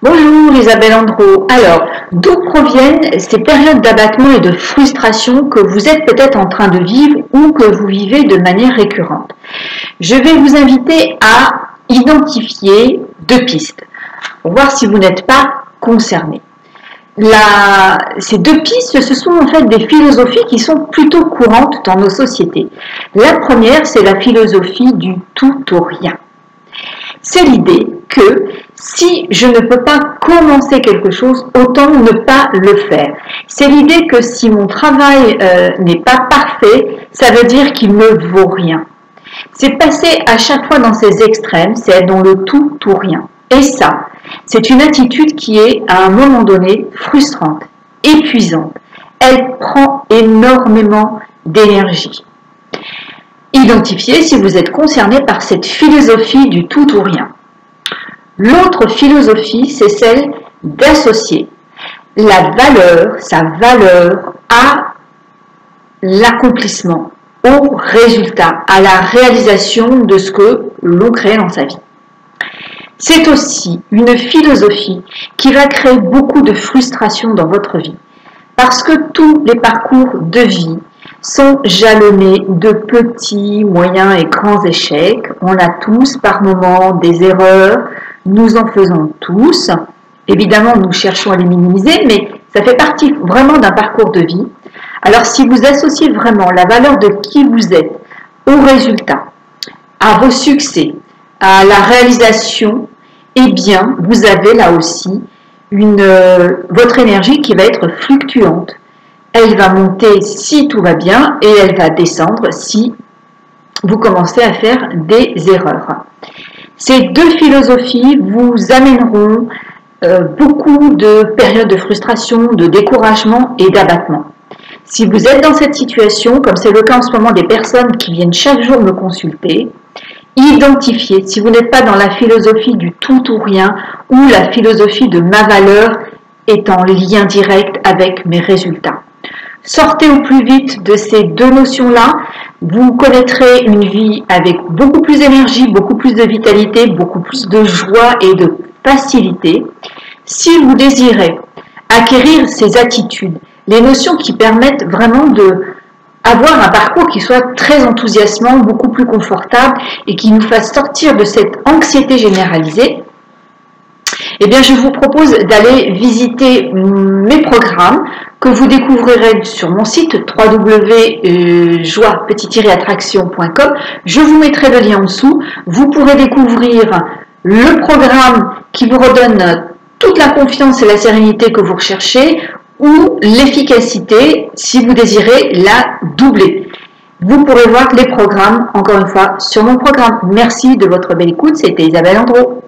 Bonjour Isabelle Andro. Alors, d'où proviennent ces périodes d'abattement et de frustration que vous êtes peut-être en train de vivre ou que vous vivez de manière récurrente? Je vais vous inviter à identifier deux pistes pour voir si vous n'êtes pas concerné. Ces deux pistes, ce sont en fait des philosophies qui sont plutôt courantes dans nos sociétés. La première, c'est la philosophie du tout ou rien. C'est l'idée que si je ne peux pas commencer quelque chose, autant ne pas le faire. C'est l'idée que si mon travail n'est pas parfait, ça veut dire qu'il ne vaut rien. C'est passer à chaque fois dans ces extrêmes, c'est être dans le tout ou rien. Et ça, c'est une attitude qui est à un moment donné frustrante, épuisante. Elle prend énormément d'énergie. Identifiez si vous êtes concerné par cette philosophie du tout ou rien. L'autre philosophie, c'est celle d'associer la valeur, sa valeur à l'accomplissement, au résultat, à la réalisation de ce que l'on crée dans sa vie. C'est aussi une philosophie qui va créer beaucoup de frustration dans votre vie, parce que tous les parcours de vie sont jalonnés de petits, moyens et grands échecs. On a tous par moments des erreurs, nous en faisons tous. Évidemment, nous cherchons à les minimiser, mais ça fait partie vraiment d'un parcours de vie. Alors, si vous associez vraiment la valeur de qui vous êtes au résultat, à vos succès, à la réalisation, eh bien, vous avez là aussi votre énergie qui va être fluctuante. Elle va monter si tout va bien et elle va descendre si vous commencez à faire des erreurs. Ces deux philosophies vous amèneront beaucoup de périodes de frustration, de découragement et d'abattement. Si vous êtes dans cette situation, comme c'est le cas en ce moment des personnes qui viennent chaque jour me consulter, identifiez si vous n'êtes pas dans la philosophie du tout ou rien ou la philosophie de ma valeur est en lien direct avec mes résultats. Sortez au plus vite de ces deux notions-là, vous connaîtrez une vie avec beaucoup plus d'énergie, beaucoup plus de vitalité, beaucoup plus de joie et de facilité. Si vous désirez acquérir ces attitudes, les notions qui permettent vraiment d'avoir un parcours qui soit très enthousiasmant, beaucoup plus confortable et qui nous fasse sortir de cette anxiété généralisée, eh bien, je vous propose d'aller visiter mes programmes que vous découvrirez sur mon site www.joie-attraction.com. Je vous mettrai le lien en dessous. Vous pourrez découvrir le programme qui vous redonne toute la confiance et la sérénité que vous recherchez ou l'efficacité si vous désirez la doubler. Vous pourrez voir les programmes, encore une fois, sur mon programme. Merci de votre belle écoute. C'était Isabelle Andro.